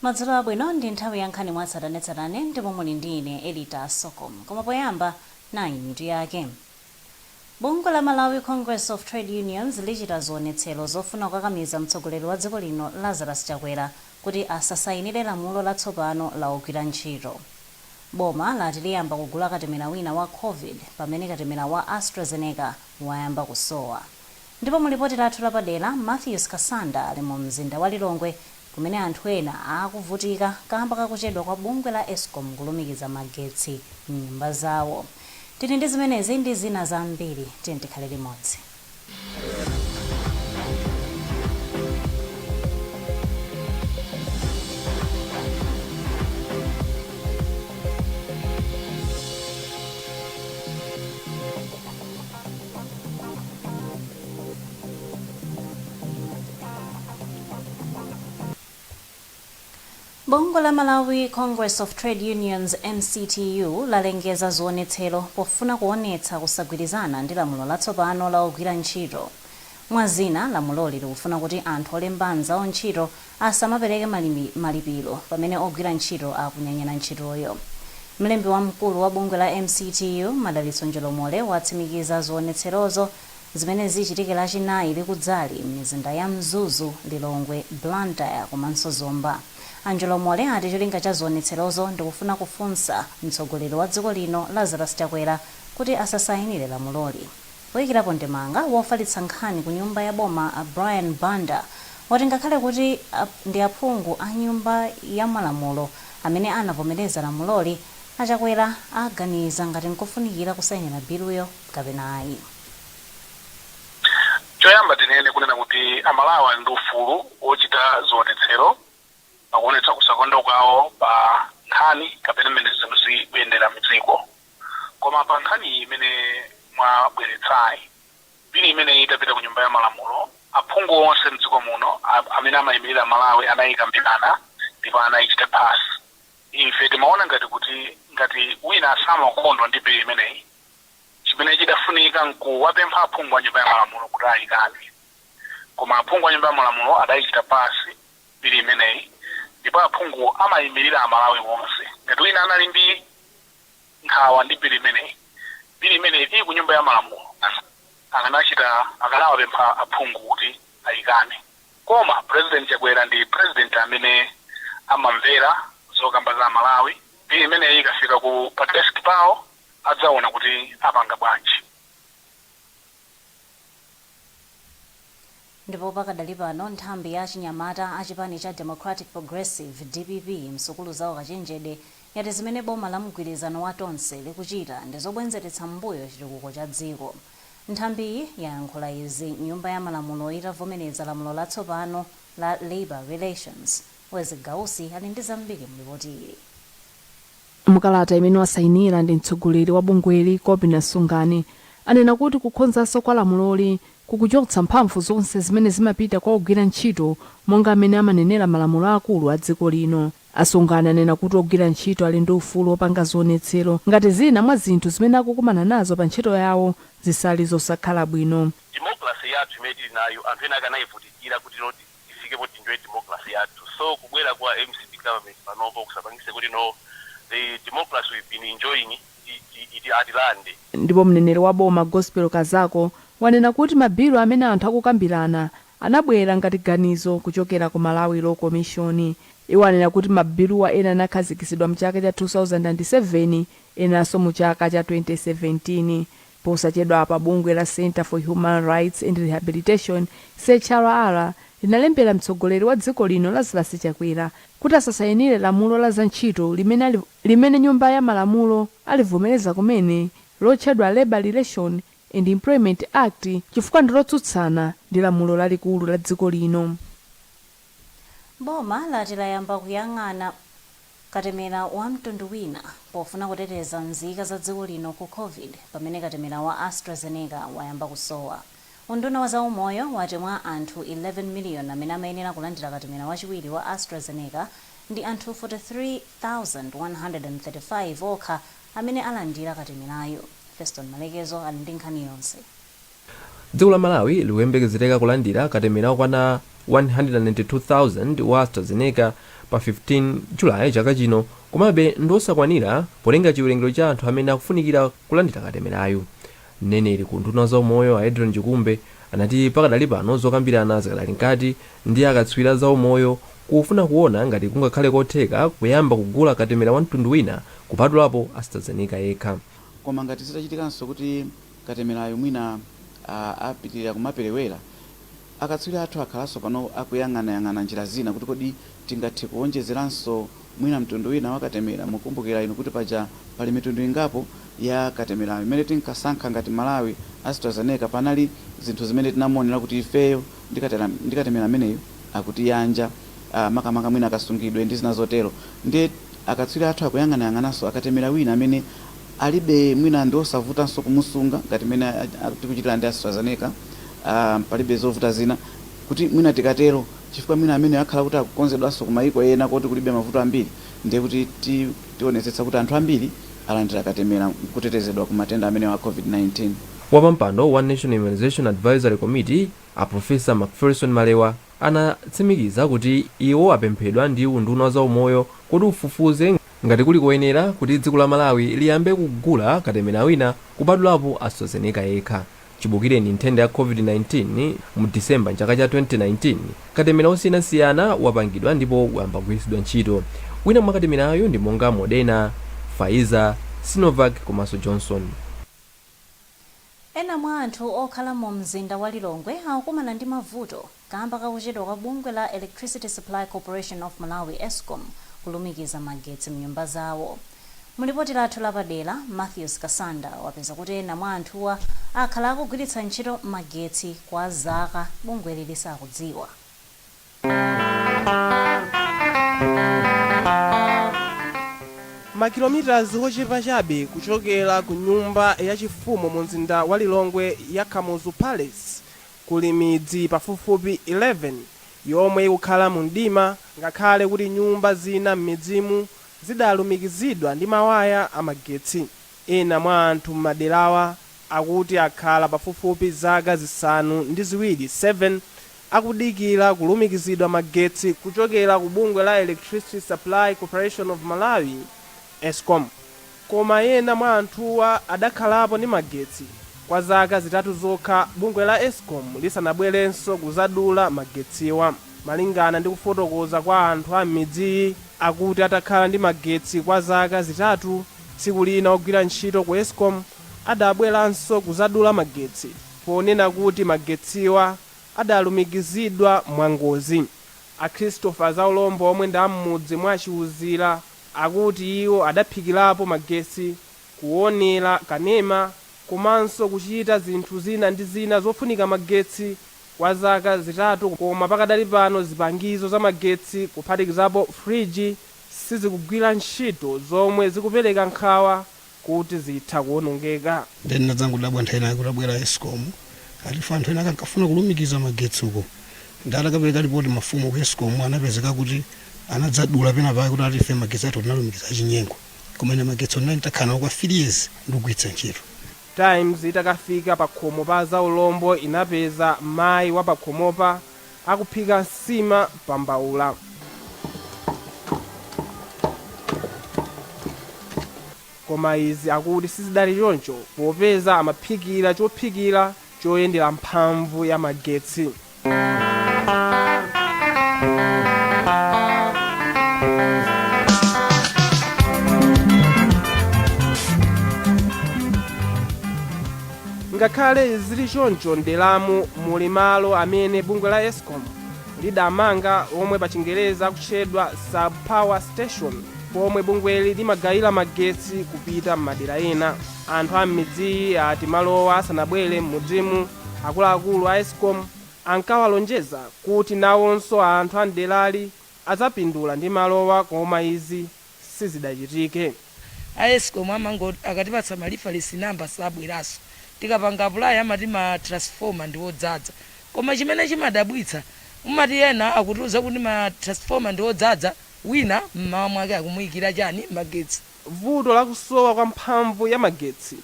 Madzulo abwino ndi nthawi ya nkhani mwatsatanetsatane ndipo muli ndi ine Edita Sokom. Koma poyamba nayi mitu yake. Bungwe la Malawi Congress of Trade Unions lichita zionetsero zofuna kukakamiza mtsogoleri wa dziko lino Lazarus Chakwera kuti asasayinire lamulo latsopano la ogwira ntchito. Boma lati liyamba kugula katemera wina wa COVID pamene katemera wa AstraZeneca wayamba kusowa. Ndipo mulipoti lathu lapadera Matthews Kasanda ali mu mzinda wa Lilongwe kumene anthu ena akuvutika kamba kakuchedwa kwa bungwe la Eskom kulumikiza magetsi m'nyumba zawo. Tili ndi zimenezi ndi zina zambiri tikhale limodzi. Bungwe la Malawi Congress of Trade Unions MCTU lalengeza zionetsero pofuna kuonetsa kusagwirizana ndi lamulo latsopano la ogwira ntchito. Mwazina lamuloli likufuna kuti anthu olemba anzawo ntchito asamapereke malipiro pamene ogwira ntchito akunyanyana ntchitoyo. Mlembi wamkulu wa bungwe la MCTU Madalitso Njolomole watsimikiza zionetserozo zimene zichitike lachinayi likudzali m'mizinda ya Mzuzu, Lilongwe, Blantyre komanso Zomba. Njolomole ati cholinga cha zionetserozo ndikufuna kufunsa mtsogoleri wa dziko lino Lazarus Chakwera kuti asasayinire lamuloli. Woyikirapo ndemanga wofalitsa nkhani ku nyumba ya boma Brian Banda wati ngakhale kuti ndi aphungu a nyumba ya malamulo amene anavomereza lamuloli, Chakwera aganiza ngati nkofunikira kusayinira biluyo kapena ayi. Choyamba tinene kunena kuti amalawi ali ndi ufulu ochita zionetsero pakuonetsa kusakonda kwawo pa nkhani kapena mmene zinthu zikuyendera m'dziko. Koma pa nkhani imene mwabweretsayi bili imene itapita ku nyumba ya malamulo, aphungu onse m'dziko muno amene amayimirira Malawi anayika mpikana ndipo anayichita phasi. Ife timaona ngati wina samakondwa ndi bili imeneyi, chimene chidafunika nkuwapempha aphungu a nyumba ya malamulo kuti ayikane. Koma aphungu a nyumba ya malamulo adayichita phasi bili imeneyi, ndipo aphungu amayimirira amalawi wonse. Ngati wina anali ndi nkhawa ndi bili imeneyi ili ku nyumba ya malamulo akanawapempha aphungu kuti ayikane. Koma President Chakwera ndi president amene amamvera zokamba za Malawi. Bili imeneyi ikafika pa desk pawo adzaona kuti apanga bwanji. Ndipo pakadali pano nthambi ya chinyamata a chipani cha Democratic Progressive DPP msukulu zawo Kachenjede yati zimene boma la mgwirizano wa tonse likuchita ndi zobwezeretsa mbuyo chitukuko cha dziko. Nthambiyi yayankhula izi nyumba ya malamulo itavomereza lamulo latsopano la Labor Relations. Wezi Gausi ali ndi zambiri mlipoti ili. Mukalata imene wasayinira ndi mtsogoleri wa bungweli Kobina Sungani anena kuti kukhonzanso kwa lamuloli kukuchotsa mphamvu zonse zimene zimapita kwa ogwira ntchito monga amene amanenera malamulo akulu a dziko lino. Asungani anena kuti ogwira ntchito ali ndi ufulu opanga zionetsero ngati zina mwa zinthu zimene akukumana nazo pa ntchito yawo zisali zosakhala bwino. Democracy yathu imene tili nayo anthu ena akanayivutikira kuti noti ifikepo tinjoye democracy yathu. So kubwera kwa MCP government panopo kusapangise kuti no the democracy we've been enjoying it atilande. Ndipo mneneri wa boma Gospel Kazako wanena kuti mabilu amene anthu akukambirana anabwera ngati ganizo kuchokera ku Malawi Law Commission. Iwo anena kuti mabiluwa ena anakhazikitsidwa mchaka cha 2007 enanso mu chaka cha 2017. Posachedwa apa bungwe la Center for Human Rights and Rehabilitation CHRR linalembera mtsogoleri wa dziko lino Lazarus Chakwera kuti asasayinire lamulo la za ntchito limene nyumba ya malamulo alivomereza kumene lotchedwa Labor Relations and Employment Act chifukwa ndi lotsutsana ndi lamulo lalikulu la dziko lino. Boma lati layamba kuyang'ana katemera wa mtundu wina pofuna kuteteza nzika za dziko lino ku COVID pamene katemera wa AstraZeneca wayamba kusowa. Unduna wa zaumoyo wati mwa anthu 11 million amene amayenera kulandira katemera wachiwiri wa AstraZeneca ndi anthu 43,135 okha amene alandira katemerayo. Feston Malekezo ali ndi nkhani yonse. Dziko la Malawi likuyembekezereka kulandira katemera okwana 192,000 wa AstraZeneca pa 15 Julayi chaka chino, komabe ndosakwanira polenga chiwerengero cha anthu amene akufunikira kulandira katemerayu. Mneneri ku nduna za umoyo a Edron Chikumbe anati pakadali pano zokambirana zakadali nkati ndi akatswiri za umoyo kufuna kuona ngati kungakhale kotheka kuyamba kugula katemera wa mtundu wina kupatulapo AstraZeneca yekha. Koma ngati zitachitikanso kuti katemerayo mwina apitirira kumaperewera, akatswiri athu akhalanso pano akuyang'anayang'ana njira zina kuti kodi tingathe kuonjezeranso mwina mtundu wina wa katemera. Mukumbukira inu kuti paja pali mitundu ingapo ya katemera imene tinkasankha ngati Malawi AstraZeneca, panali zinthu zimene tinamonera kuti ifeyo ndi katemera ameneyo akuti yanja makamaka mwina akasungidwe ndi zina zotero. Ndiye akatswiri athu akuyang'anayang'ananso akatemera wina amene alibe mwina ndi osavutanso kumusunga ngati mene tikuchitira ndi AstraZeneca, palibe zovuta zina kuti mwina tikatero, chifukwa mwina amene akhala kuti akukonzedwanso kumayiko ena kuti kulibe mavuto ambiri, ndiye kuti tionetsetsa kuti anthu ambiri alandira katemera kutetezedwa ku matenda amene wa COVID-19. Wapampando wa National Immunization Advisory Committee a Professor Macpherson Malewa anatsimikiza kuti iwo apemphedwa ndi unduna za umoyo kuti ufufuze ngati kuli koyenera kuti dziko la Malawi liyambe kugula katemera wina kupatulapo AstraZeneca yekha. Chibukireni nthenda ya COVID-19 mu Disemba chaka cha 2019, katemera osiyanasiyana wapangidwa ndipo wayamba kugwiritsidwa ntchito. Wina mwa katemerayo ndi monga Moderna, Pfizer, Sinovac komanso Johnson. Ena mwa anthu okhala mu mzinda wa Lilongwe akukumana ndi mavuto kamba kakuchedwa kwa bungwe la Electricity Supply Corporation of Malawi ESCOM kulumikiza magetsi mnyumba zawo. Mulipoti lathu lapadera Matthews Kasanda wapeza kuti ena mwa anthuwa akhala akugwiritsa ntchito magetsi kwa zaka bungwe lili sakudziwa. Makilomita ochepa chabe kuchokera ku nyumba yachifumu mu mzinda wa Lilongwe ya Kamuzu Palace kuli midzi pafupifupi 11 yomwe ikukhala mu mdima, ngakhale kuti nyumba zina m'midzimu zidalumikizidwa ndi mawaya amagetsi. Ena mwa anthu m'maderawa akuti akhala pafupifupi zaka zisanu ndi ziwiri 7 akudikira kulumikizidwa magetsi kuchokera ku bungwe la Electricity Supply Corporation of Malawi ESCOM. Koma ena mwa anthuwa adakhalapo ndi magetsi kwa zaka zitatu zokha bungwe la ESCOM lisanabwerenso kuzadula magetsiwa. Malingana ndi kufotokoza kwa anthu a m'midzi akuti atakhala ndi magetsi kwa zaka zitatu, tsiku lina ogwira ntchito ku ESCOM adabweranso kuzadula magetsi ponena kuti magetsiwa adalumikizidwa mwangozi. A Christopher Zaulombo omwe ndi am'mudzi mwa Chiwuzira akuti iwo adaphikirapo magetsi, kuonera kanema komanso kuchita zinthu zina ndi zina zofunika magetsi kwa zaka zitatu, koma pakadali pano zipangizo za magetsi kuphatikizapo friji sizikugwira ntchito zomwe zikupereka nkhawa kuti zitha kuonongeka. Ndena zangu dabwa nthena kulabwera ESCOM alifa anthu ena kankafuna kulumikiza magetsi uko ndalakapereka ripoti mafumu ku ESCOM anapezeka kuti anadzadula pena pake kuti atife magetsi athu tinalumikiza chinyengo, kumene magetsi onali takhala kwa 3 years ndikugwiritsa ntchito. Times itakafika pa khomo pa Zaulombo inapeza mayi wa pa khomopa akuphika nsima pa mbaula. Koma izi akuti sizidali choncho popeza amaphikira chophikira choyendera mphamvu ya magetsi. Ngakhale zili choncho ndelamu muli malo amene bungwe la ESCOM lidamanga omwe pa Chingereza akutchedwa sub power station, pomwe bungweli limagayira magetsi kupita m'madera ena. Anthu a m'midzi ati malowa asanabwere m'mudzimu akuluakulu a ESCOM ankawalonjeza kuti nawonso anthu a mderali adzapindula ndi malowa, koma izi sizidachitike. A ESCOM amangoti akatipatsa malifalisi namba sabweraso tikapanga apply amati ma transformer ndi odzadza, koma chimene chimadabwitsa umati ena akutiuza kuti ma transformer ndi odzadza, wina mmawa mwake akumuyikira chani magetsi. Vuto lakusowa kwa mphamvu ya magetsi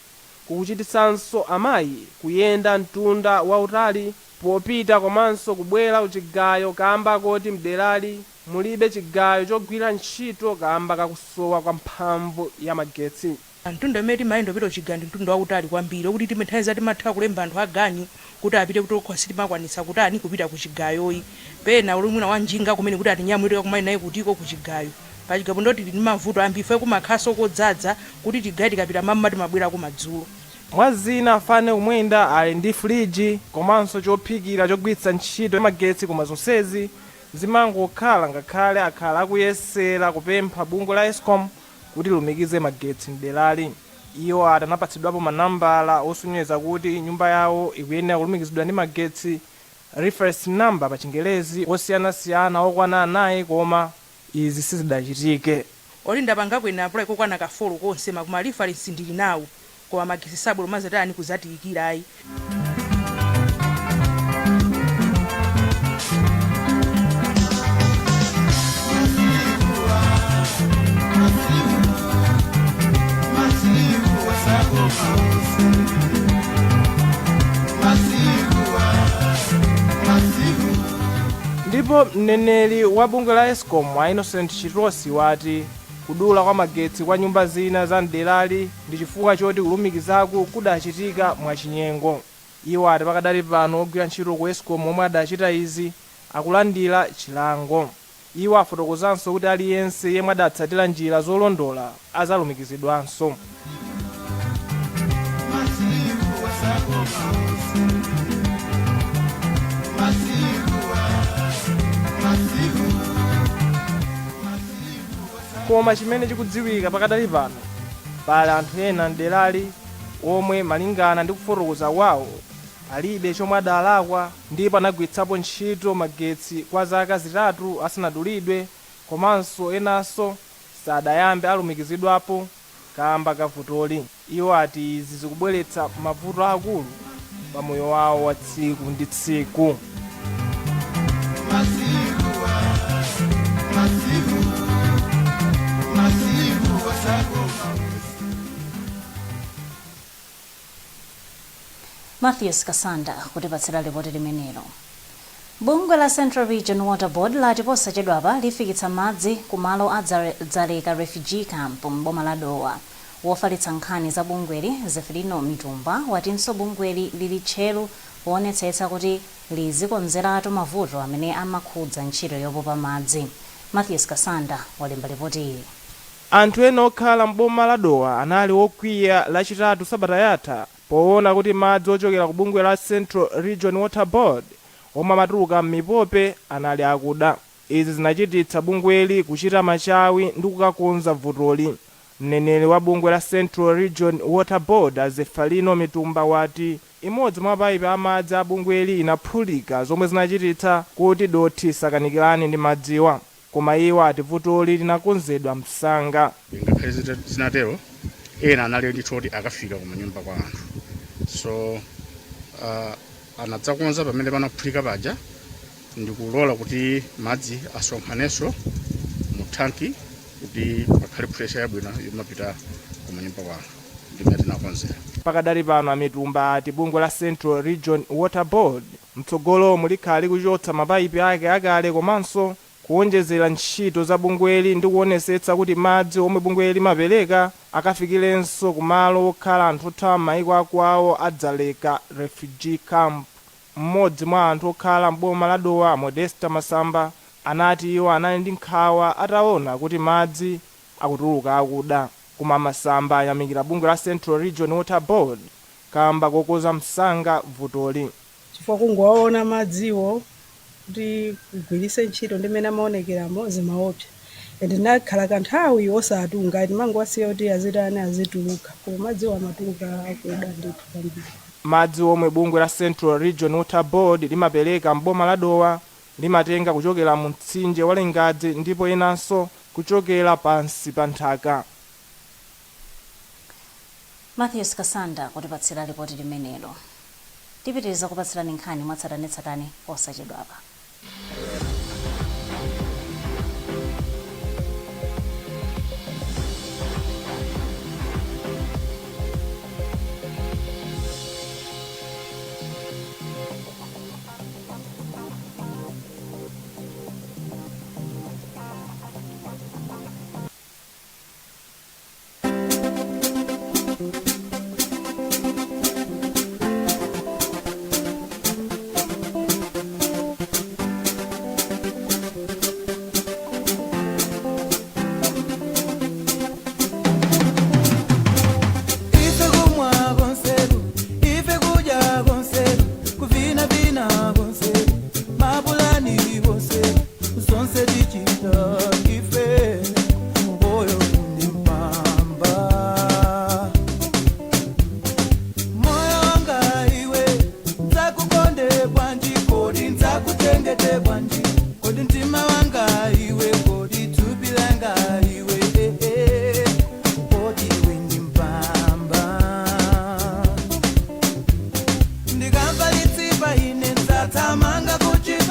kukuchititsanso amayi kuyenda mtunda wautali popita komanso kubwera kuchigayo kamba koti mderali mulibe chigayo chogwira ntchito kamba kakusowa kwa mphamvu ya magetsi. mtundu amene timayenda kupita kuchigayo ndi mtundu wautali kwambiri kuti timethandiza timatha kulemba anthu aganyu kuti apite kuti okhwasi timakwanisa kutani kupita kuchigayoyi pena uli mwina wanjinga kumene kuti atinyamulire kumene naye kutiko kuchigayo pachigapo ndoti tili mavuto ambife kumakhaso kodzaza kuti tigayo tikapita mamma timabwera ku Madzulo. Mwazina afane kumwenda ali ndi friji komanso chophikira chogwiritsa ntchito magetsi koma zonsezi zimangokhala ngakhale akhala akuyesera kupempha bungwe la Eskom kuti lumikize magetsi mderali. Iwo atanapatsidwapo manambala osonyeza kuti nyumba yawo ikuyenera kulumikizidwa ndi magetsi reference number pa Chingerezi osiyanasiyana okwana 9 koma izi sizidachitike. Olinda pangakwena apula ikokwana kafolo konse makuma reference ndili nawo koma magetsi sabwino mazatani kuzatiyikira ayi. Ndipo mneneri wa bungwe la Eskom Innocent Chitrosi wati kudula kwa magetsi kwa nyumba zina za mderali ndi chifukwa choti kulumikizaku kudachitika mwachinyengo. Iwo ati pakadali pano ogwira ntchito ku Eskom omwe adachita izi akulandira chilango. Iwo afotokozanso kuti aliyense yemwe adatsatira njira zolondola azalumikizidwanso. Koma chimene chikudziwika pakadali pano pali anthu ena mderali omwe malingana ndi kufotokoza kwawo alibe chomwe adalakwa ndipo anagwiritsapo ntchito magetsi kwa zaka zitatu asanadulidwe komanso enanso sadayambe alumikizidwapo kamba kavutoli. Iwo ati izi zikubweretsa mavuto akulu pa moyo wawo wa tsiku ndi tsiku. Matthews Kasanda kutipatsira ripoti limenelo. Bungwe la Central Region Water Board lati posachedwapa lifikitsa madzi kumalo adzaleka refugee camp m'boma la Dowa. Wofalitsa nkhani za bungweli Zefirino Mitumba watinso bungweli lili tcheru kuonetsetsa kuti lizikonzeratu mavuto amene amakhudza ntchito yopopa madzi. Matthews Kasanda walemba ripoti iyi. Anthu ena okhala m'boma la Dowa anali okwiya lachitatu sabata yatha poona kuti madzi ochokera ku bungwe la Central Region Water Board omwe amatuluka m'mipope anali akuda. Izi zinachititsa bungweli kuchita machawi ndi kukakonza vutoli. Mneneri wa bungwe la Central Region Water Board Zefirino Mitumba wati imodzi mwa paipi amadzi a bungweli inaphulika zomwe zinachititsa kuti dothi sakanikirani ndi madziwa. Koma iwo ati vutoli linakonzedwa msanga. Ngakhale zinatero ena anali nditoti akafika ku manyumba kwa anthu. So anadzakonza pamene panaphulika paja ndikulola kuti madzi asonkhanenso mu thanki kuti pakhale pressure yabwino yomapita ku manyumba kwa anthu. Ndimene tinakonzera. Pakadali pano Mitumba ati bungwe la Central Region Water Board mtsogolo mulikhali kuchotsa mapaipi ake akale komanso kuonjezera ntchito za bungweli ndi kuonesetsa kuti madzi omwe bungweli mapereka akafikirenso kumalo okhala anthu othawa m'mayiko akwawo adzaleka refugee camp. Mmodzi mwa anthu okhala m'boma la Dowa Modesta Masamba anati iwo anali ndi nkhawa ataona kuti madzi akutuluka akuda. Koma Masamba ayamikira bungwe la Central Region Water Board kamba kokoza msanga vutoli. Chifukwa kungowaona madziwo kuti kugwiritse ntchito ndimene amaonekeramo zimaopsa ende nakhala kanthawi osatunga ati mangowasiya kuti azitani azituluka koma madziwo amatuluka akuda ndithu kwambiri. Madzi omwe bungwe la Central Region Water Board limapereka m'boma la Dowa limatenga kuchokera mu mtsinje wa Lengadzi ndipo enanso kuchokera pansi pa nthaka. Matthews Kasanda kutipatsira ripoti limenelo. Tipitiriza kupatsirani nkhani mwatsatanetsatane posachedwapa.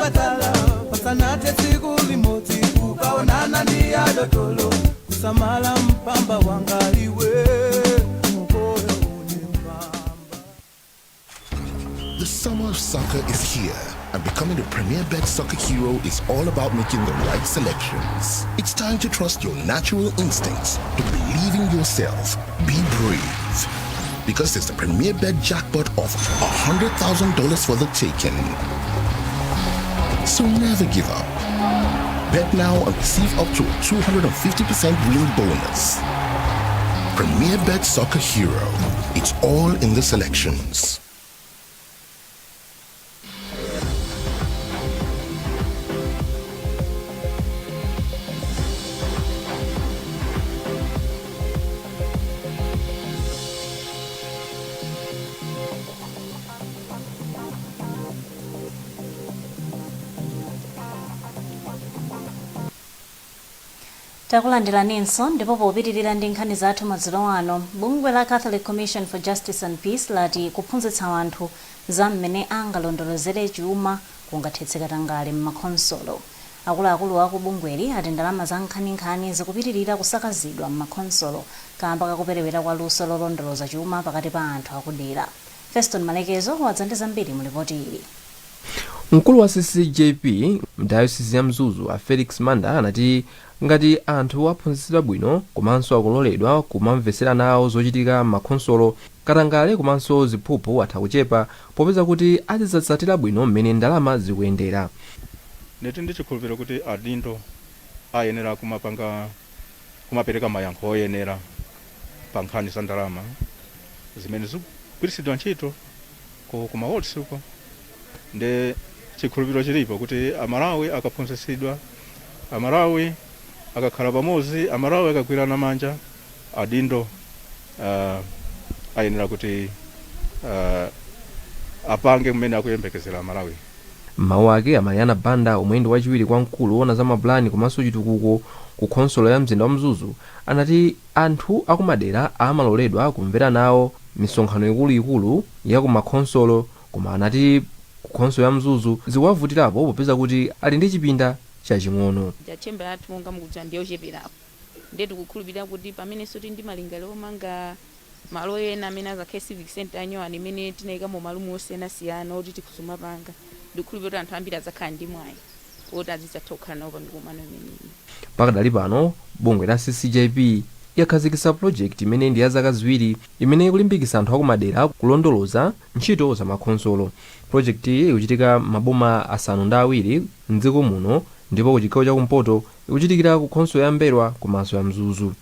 kuchipatala pasanate tsiku limodzi kukaonana ndi adotolo kusamala mpamba wangaliwe moyo une mpamba. The summer of soccer is here, and becoming the Premier Bet Soccer Hero is all about making the right selections. It's time to trust your natural instincts, to believe in yourself, be brave. Because there's the Premier Bet jackpot of $100,000 for the taking. So never give up. Bet now and receive up to a 250% win bonus. Premier Bet Soccer Hero. It's all in the selections. takulandilaninso ndipo popitirira ndi nkhani zathu madzulo ano, bungwe la Catholic Commission for Justice and Peace lati kuphunzitsa anthu za mmene angalondolozere chuma kungathetseka tangale m'makhonsolo. Akuluakulu aku bungweli ati ndalama za nkhani zikupitirira kusakazidwa m'makhonsolo kamba kakuperewera kwa luso lolondoloza chuma pakati pa anthu akudera. Feston Malekezo wadza ndi zambiri mu ripoti ili. Mkulu wa CCJP mdayosisi ya Mzuzu a Felix Manda anati ngati anthu aphunzitsidwa bwino komanso akuloledwa kumamvetsera nawo zochitika m'makhonsolo, katangale komanso ziphuphu atha kuchepa popeza kuti azidzatsatira bwino mmene ndalama zikuyendera. Neti ndi chikhulupiriro kuti adindo ayenera kumapereka mayankho oyenera pa nkhani za ndalama zimene zikugwiritsidwa ntchito ku mahotsi uko. Nde chikhulupiriro chilipo kuti Amalawi akaphunzitsidwa, Amalawi akakhala pamodzi, Amalawi akagwirana manja, adindo ayenera kuti apange mmene akuyembekezera Amalawi. Mawu ake Amayana Banda omwe ndi wachiwiri kwa mkulu wona za mapulani komanso chitukuko ku khonsolo ya mzinda wa Mzuzu anati anthu akumadera amaloledwa kumvera nawo misonkhano ikuluikulu ya ku makhonsolo, koma anati ku khonsolo ya Mzuzu zikuwavutirapo popeza kuti ali ndi chipinda chaching'ono. Chemba yathu monga mukudziwa ndiyo cheperapo, ndiye tikukhulupirira kuti pamene soti ndi malingaliro omanga malo ena amene azakhala civic center anyowani imene tinayikamo malumu osiyanasiyana oti tikusumapanga, ndikukhulupirira kuti anthu ambiri azakhala ndi mwayi oti azidzatha kukhala nawo pamikumano imeneyi. Pakadali pano bungwe la CCJP yakhazikitsa project imene ndi ya zaka ziwiri imene ikulimbikitsa anthu akumadera kulondoloza ntchito za makhonsolo. Project iyi ikuchitika maboma asanu ndi awiri mdziko muno, ndipo ku chigawo chakumpoto ikuchitikira ku khonsolo ya Mberwa komanso ya Mzuzu.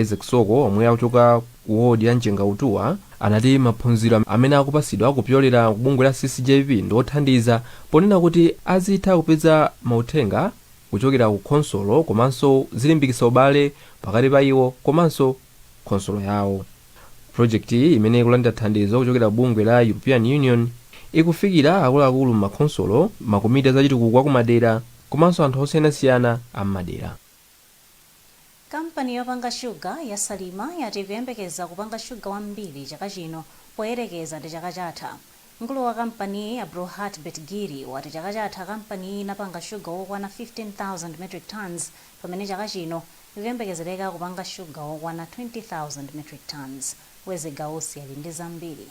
Isaac Soko omwe akuchoka ku wodi ya Njengautuwa anati maphunziro amene akupasidwa kupyolera ku bungwe la CCJP ndi othandiza ponena kuti azitha kupeza mauthenga kuchokera ku khonsolo komanso zilimbikitsa ubale pakati pa iwo komanso khonsolo yawo. Project iyi imene ikulandira thandizo kuchokera bungwe la European Union ikufikira akuluakulu m'makhonsolo, makomiti azachitukuko akumadera komanso anthu osiyanasiyana ammadera. Kampani yopanga shuga ya Salima yati ikuyembekeza kupanga shuga wambiri chaka chino poyerekeza ndi chaka chatha. Mkulu wa kampani ya Brohat Betgiri wati chaka chatha kampani inapanga shuga wokwana 15,000 metric tons pamene chaka chino ikuyembekezereka kupanga shuga wokwana 20,000 metric tons. Wezegausi ali ndi zambiri.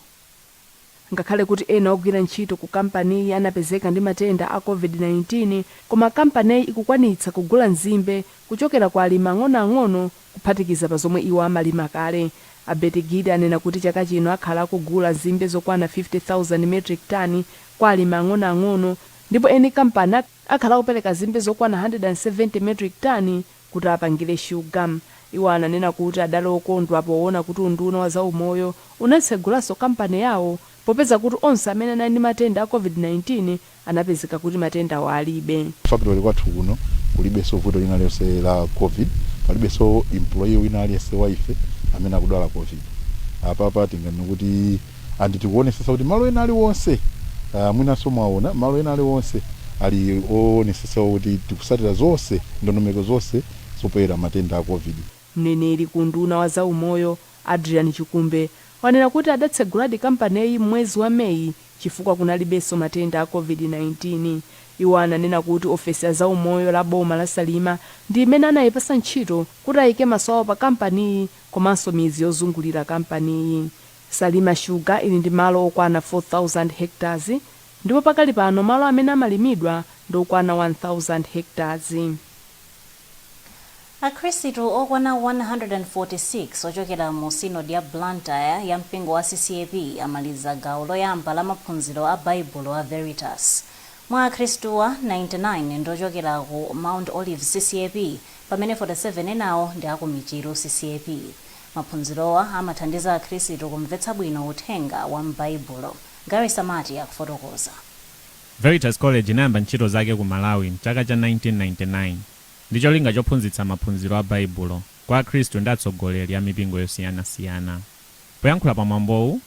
Ngakhale kuti ena ogwira ntchito ku kampani anapezeka ndi matenda a COVID-19, koma kampani ikukwanitsa kugula nzimbe kuchokera kwa alimi ang'onoang'ono kuphatikiza pa zomwe iwo amalima kale. Abetigidi anena kuti chaka chino akhala akugula nzimbe zokwana 50,000 metric ton kwa alimi ang'onoang'ono, ndipo eni kampani akhala kupereka nzimbe zokwana 170 metric ton kuti apangire shuga. Iwo ananena kuti adali okondwa poona kuti unduna wa zaumoyo unatsegulanso kampani yawo popeza kuti onse amene anali ndi matenda a COVID-19 anapezeka kuti matenda awo alibe. Factory kwathu kuno kulibenso vuto lina lilonse la COVID, palibenso employee wina aliyense waife amene akudwala COVID. Apapa tinganena kuti tikuonesesa kuti malo ena aliwonse mwinanso mwaona malo ena aliwonse ali onesesa kuti tikusatira zonse ndondomeko zonse zopewera matenda a COVID. Mneneri ku unduna wa zaumoyo Adrian Chikumbe wanena kuti adatseguladi kampani iyi mwezi wa Meyi chifukwa kunalibenso matenda a COVID-19. iwo ananena kuti ofesi ya zaumoyo la boma la Salima ndi imene anayipasa ntchito kuti ayike maso awo pa kampaniyi komanso midzi yozungulira kampaniyi. Salima Sugar ili ndi malo okwana 4,000 hectares ndipo pakali pano malo amene amalimidwa ndi okwana 1,000 hectares. Akhristu okwana 146 ochokera mu sinodi ya Blantyre ya mpingo wa CCAP amaliza gawo loyamba la maphunziro a Baibulo a Veritas. Mwa akhristuwa 99 ndochokera ku Mount Olives CCAP pamene 47 enawo ndi aku Michiro CCAP. Maphunzirowa amathandiza akhristu kumvetsa bwino uthenga wa m'Baibulo. Gary Samati akufotokoza. Veritas College inayamba ntchito zake ku Malawi mchaka cha 1999 ndi cholinga chophunzitsa maphunziro a Baibulo kwa akhristu ndi atsogoleri a mipingo yosiyanasiyana. Poyankhula pa mwambowu,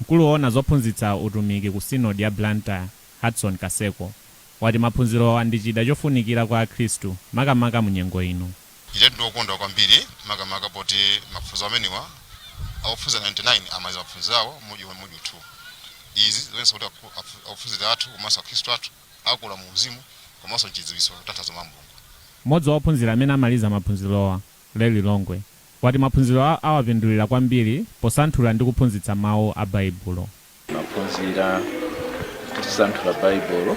mkulu woona zophunzitsa utumiki ku sinodi ya Blantyre Hudson Kaseko wati maphunzirowa ndi chida chofunikira kwa akhristu makamaka mu nyengo ino. Ine ndikukondwa kwambiri makamaka poti maphunziro amenewa akuphunzira 99 amaliza maphunziro awo mudzi 2. Izi zikuonetsa kuti akuphunzira athu komanso akhristu athu akula mu uzimu komanso chidziwitso kutanthauza Mulungu. Mmodzi wa ophunzira amene amaliza maphunzirowa Leli Longwe wati maphunziro awapindulira kwambiri posanthula ndi kuphunzitsa mawu a Baibulo. Maphunzira kusanthula Baibulo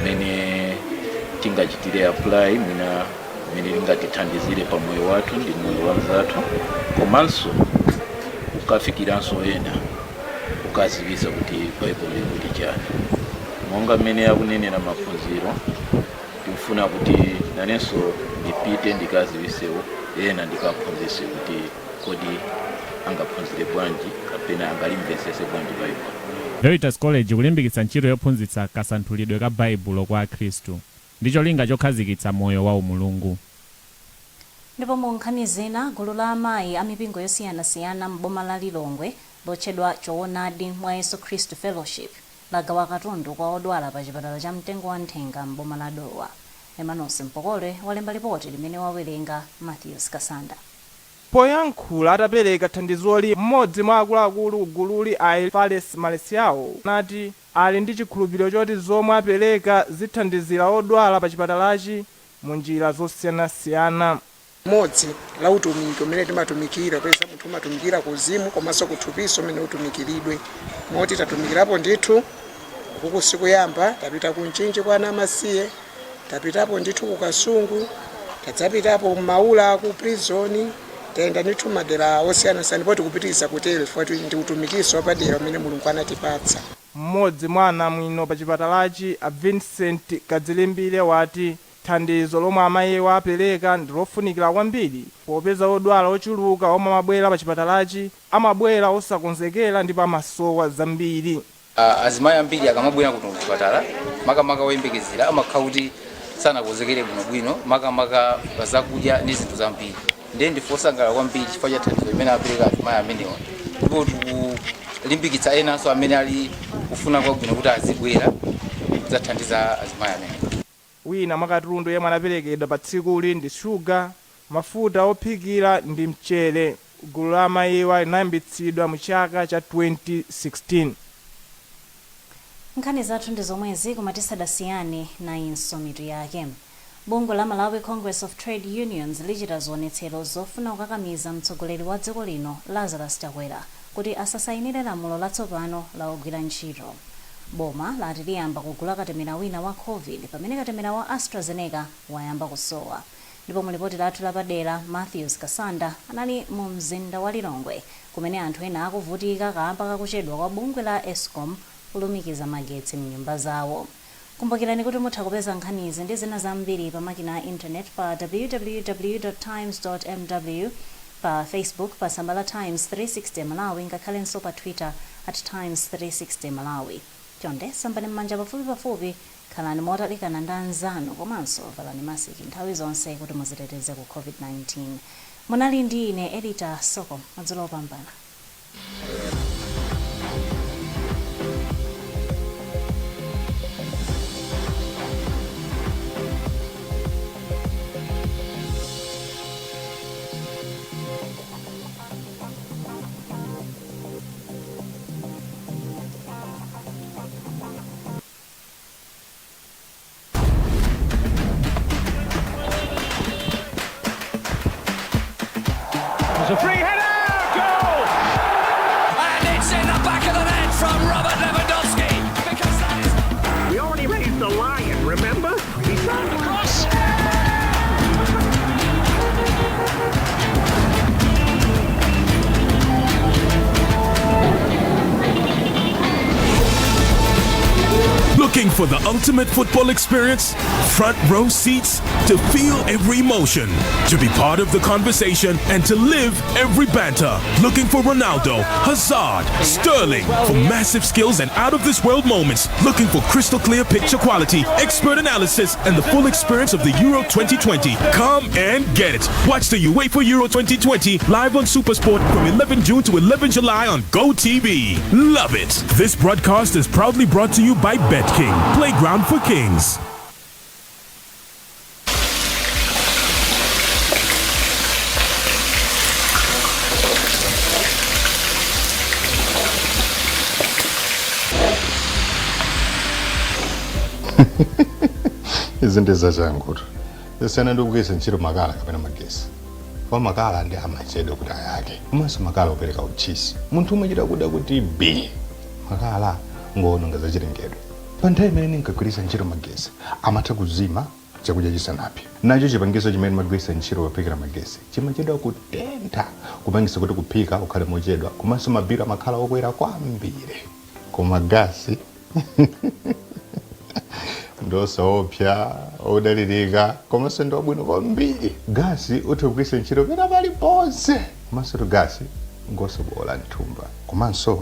mmene tingachitire apply mwina mmene lingatithandizire pa moyo wathu ndi moyo wanzathu komanso ukafikiranso ena ukaziwisa kuti Baibulo ikuti chani. Monga mmene akunenera maphunziro ndikufuna kuti nanenso ndipite ndikaziwisewo ena ndikaphunzise kuti kodi angaphunzire bwanji kapena angalimvesese bwanji Baibulo. Veritas College kulimbikitsa ntchito yophunzitsa kasanthulidwe ka Baibulo kwa akhristu ndi cholinga chokhazikitsa moyo wa umulungu. Ndipo mu nkhani zina, gulu la amayi a mipingo yosiyanasiyana m'boma la Lilongwe lotchedwa Choonadi mwa Yesu Khristu Fellowship lagawa katundu kwa odwala pa chipatala cha mtengo wa nthenga m'boma la Dowa. Emmanuel Mpokole walemba ripoti limene wawerenga Matthews Kasanda. Poyankhula atapereka thandizoli mmodzi mwa akuluakulu kugululi a Fales Malesiao nati ali ndi chikhulupiriro choti zomwe apereka zithandizira odwala pa chipatalachi mu njira zosiyanasiyana. Modzi la utumiki umene timatumikira kweza munthu umatumikira kuzimu komanso kuthupiso umene utumikiridwe moti tatumikirapo ndithu kuku sikuyamba tapita kunchinji kwa anamasiye tapitapo ndithu kukasungu tadzapitapo maula ku prison tenda ndithu madera osiyanasiyana poti kupitisa kutele fuati ndi utumikiso wapadera umene Mulungu anatipatsa. Mmodzi mwa anamwino pa chipatalachi a Vincent Kadzilembire wati thandizo lomwe amayi apereka ndi lofunikira kwambiri popeza odwala ochuluka omwe amabwera pa chipatalachi amabwera osakonzekera ndipo amasowa zambiri. Azimayi ambiri akamabwera kuno kuchipatala makamaka oyembekezera amakhala kuti sanakonzekere bwinobwino makamaka zakudya ndi zinthu zambiri. Ndiye ndifosangalala kwambiri chifukwa cha thandizo limene apereka azimayi amenewa ndipo tikulimbikitsa enanso amene ali kufuna kwabwino kuti azibwera kudzathandiza azimayi amenewa. Wina mwakatundu yemwe anaperekedwa pa tsikuli ndi shuga, mafuta ophikira ndi mchere. Gulu la amayiwa linayambitsidwa mu chaka cha 2016. Nkhani zathu ndi zomwezi koma tisadasiyane nayinso mitu yake. Bungwe la Malawi Congress of Trade Unions lichita zionetsero zofuna kukakamiza mtsogoleri wa dziko lino Lazarus Chakwera kuti asasayinire lamulo latsopano la ogwira ntchito. Boma lati liyamba kugula katemera wina wa COVID pamene katemera wa AstraZeneca wayamba kusowa. Ndipo mulipoti lathu lapadera Matthews Kasanda anali mu mzinda wa Lilongwe kumene anthu ena akuvutika kamba kakuchedwa kwa bungwe la Eskom kulumikiza magetsi mnyumba zawo. Kumbukirani kuti mutha kupeza nkhanizi ndi zina zambiri pa makina a internet pa www.times.mw, pa Facebook pa tsamba la Times 360 Malawi ngakhalenso pa Twitter @Times 360 Malawi. Chonde sambani m'manja pafupi khalani motalikana ndi anzanu komanso valani masiki nthawi zonse kuti muziteteze ku COVID-19. Munali ndi ine Edita Soko, Madzulo opambana. Looking for the ultimate football experience? Front row seats to feel every emotion, to be part of the conversation, and to live every banter. Looking for Ronaldo, Hazard, Sterling for massive skills and out-of-this-world moments. Looking for crystal clear picture quality, expert analysis, and the full experience of the Euro 2020. Come and get it. Watch the UEFA Euro 2020 live on SuperSport from 11 June to 11 July on GoTV. Love it. This broadcast is proudly brought to you by BetKing, Playground for Kings. Isn't this a jango? The Senate gets and Chiro Magala kapena magesi. Kwa makala ndi amachedo kuti ayake. Umaso makala opereka uchisi. Munthu umachita kuda kuti B. Makala ngono ngazachitengedwe. Panthawi imene nkagwiritsa ntchito magesi amatha kuzima chakudya chisanapi. Nacho chipangiso chimene magwisa ntchito wophikira magesi chimachedwa kutentha kupangisa kuti kuphika ukhale mochedwa komanso mabiro amakhala okwera kwambiri. Koma gasi ndosaopya odalirika komanso ndi wabwino kwambiri. Gasi utha kugwiritsa ntchito pena paliponse komanso gasi ngosobola nthumba komanso